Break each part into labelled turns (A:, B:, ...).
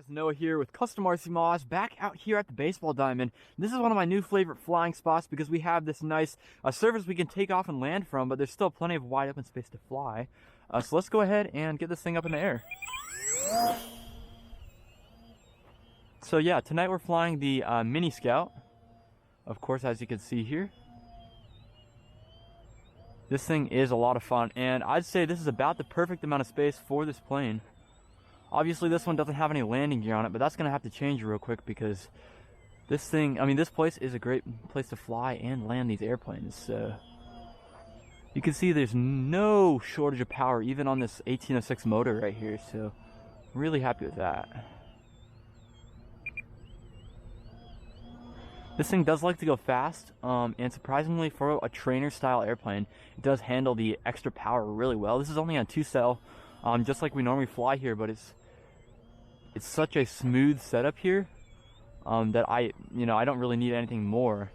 A: guys, Noah here with Custom RC Mods, back out here at the Baseball Diamond. This is one of my new favorite flying spots because we have this nice surface we can take off and land from, but there's still plenty of wide open space to fly. So let's go ahead and get this thing up in the air. So yeah, tonight we're flying the Mini Scout, of course, as you can see here. This thing is a lot of fun, and I'd say this is about the perfect amount of space for this plane. Obviously, this one doesn't have any landing gear on it, but that's going to have to change real quick because this thing, I mean, this place is a great place to fly and land these airplanes. So you can see there's no shortage of power, even on this 1806 motor right here. So really happy with that. This thing does like to go fast, and surprisingly for a trainer style airplane, it does handle the extra power really well. This is only on 2-cell, just like we normally fly here, but it's such a smooth setup here that I don't really need anything more.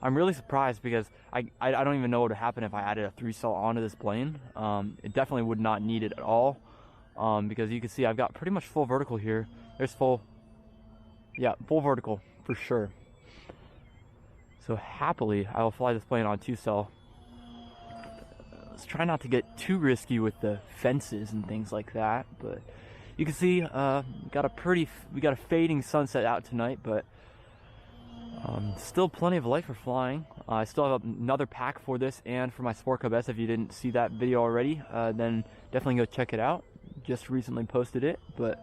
A: I'm really surprised because I don't even know what would happen if I added a 3-cell onto this plane. It definitely would not need it at all, because you can see I've got pretty much full vertical here. There's full vertical for sure. So happily, I will fly this plane on 2-cell. Let's try not to get too risky with the fences and things like that, but you can see we got a fading sunset out tonight, but still plenty of light for flying. I still have another pack for this and for my Sport Cub S. If you didn't see that video already, then definitely go check it out. Just recently posted it, but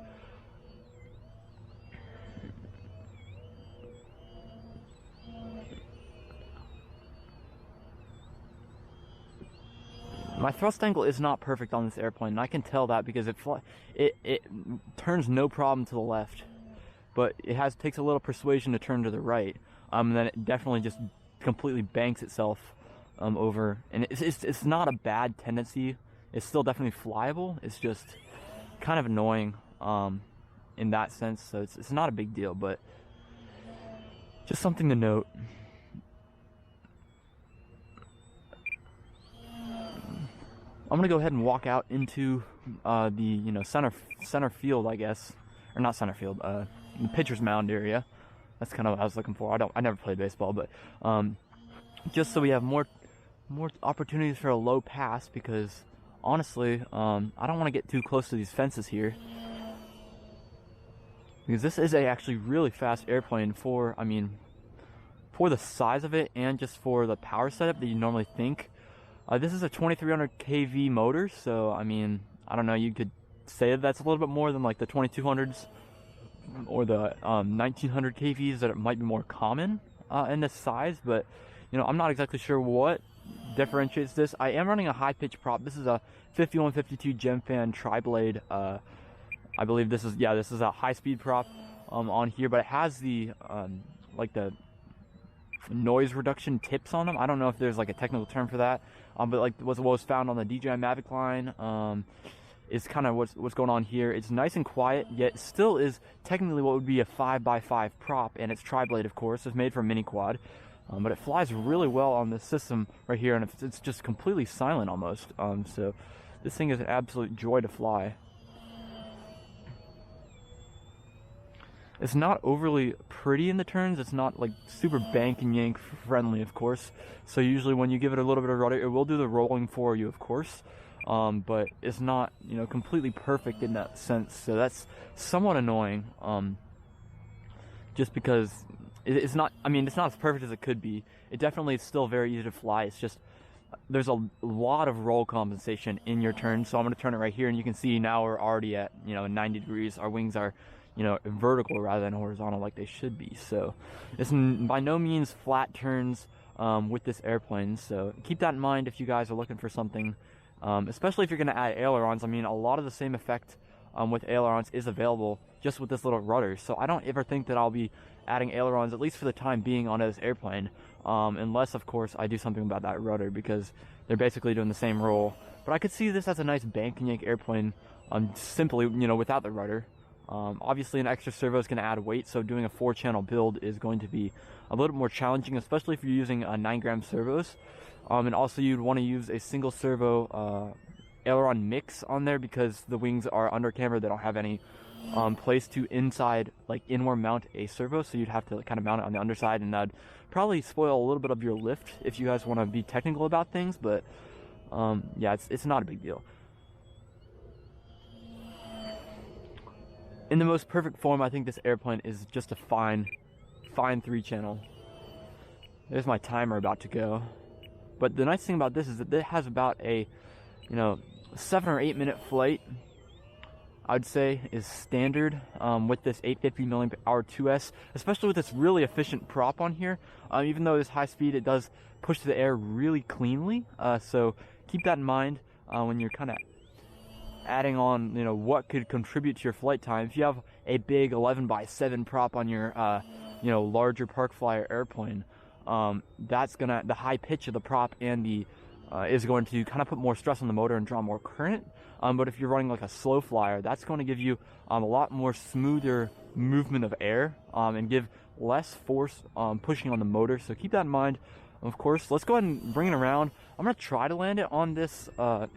A: my thrust angle is not perfect on this airplane, and I can tell that because it turns no problem to the left, but it takes a little persuasion to turn to the right. And then it definitely just completely banks itself over, and it's not a bad tendency. It's still definitely flyable. It's just kind of annoying in that sense. So it's not a big deal, but just something to note. I'm gonna go ahead and walk out into the center field, I guess, or not center field, the pitcher's mound area. That's kind of what I was looking for. I never played baseball, but just so we have more opportunities for a low pass, because honestly, I don't want to get too close to these fences here, because this is actually really fast airplane for the size of it and just for the power setup that you normally think. This is a 2300 kV motor, so I don't know, you could say that's a little bit more than like the 2200s or the 1900 kVs that might be more common in this size, but I'm not exactly sure what differentiates this. I am running a high pitch prop. This is a 5152 Gemfan tri-blade. I believe this is a high speed prop on here, but it has the like the noise reduction tips on them. I don't know if there's like a technical term for that, but like what was found on the DJI Mavic line is kind of what's going on here. It's nice and quiet, yet still is technically what would be a 5x5 prop, and it's tri-blade, of course. It's made for mini quad, but it flies really well on this system right here, and it's just completely silent almost. So this thing is an absolute joy to fly. It's not overly pretty in the turns. It's not like super bank and yank friendly, of course. So usually when you give it a little bit of rudder, it will do the rolling for you, of course. But it's not, completely perfect in that sense. So that's somewhat annoying. Just because it's not as perfect as it could be. It definitely is still very easy to fly. It's just there's a lot of roll compensation in your turn. So I'm going to turn it right here, and you can see now we're already at 90 degrees. Our wings are vertical rather than horizontal like they should be. So it's by no means flat turns with this airplane. So keep that in mind if you guys are looking for something, especially if you're going to add ailerons. A lot of the same effect with ailerons is available just with this little rudder. So I don't ever think that I'll be adding ailerons, at least for the time being, on this airplane, unless of course I do something about that rudder, because they're basically doing the same roll. But I could see this as a nice bank and yank airplane, simply without the rudder. Obviously an extra servo is going to add weight, so doing a 4-channel build is going to be a little more challenging, especially if you're using 9-gram servos. And also you'd want to use a single servo aileron mix on there, because the wings are under camber. They don't have any place to inside, like inward mount a servo, so you'd have to kind of mount it on the underside, and that'd probably spoil a little bit of your lift if you guys want to be technical about things, but yeah, it's not a big deal. In the most perfect form, I think this airplane is just a fine 3-channel. There's my timer about to go. But the nice thing about this is that it has about a, 7 or 8 minute flight, I'd say, is standard with this 850 mAh 2S, especially with this really efficient prop on here. Even though it's high speed, it does push to the air really cleanly. So keep that in mind when you're kind of adding on, what could contribute to your flight time. If you have a big 11x7 prop on your, larger Park Flyer airplane, that's gonna, the high pitch of the prop and the is going to kind of put more stress on the motor and draw more current. But if you're running like a slow flyer, that's going to give you a lot more smoother movement of air and give less force pushing on the motor. So keep that in mind. Of course, let's go ahead and bring it around. I'm going to try to land it on this on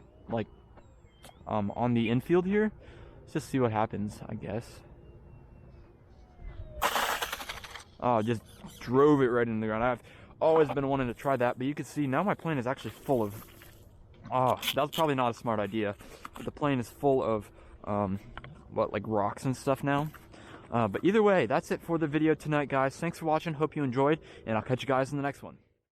A: the infield here. Let's just see what happens, I guess. Oh, just drove it right into the ground. I've always been wanting to try that, but you can see now my plane is actually full of, that was probably not a smart idea, but the plane is full of like rocks and stuff now. But either way, that's it for the video tonight, guys. Thanks for watching, hope you enjoyed, and I'll catch you guys in the next one.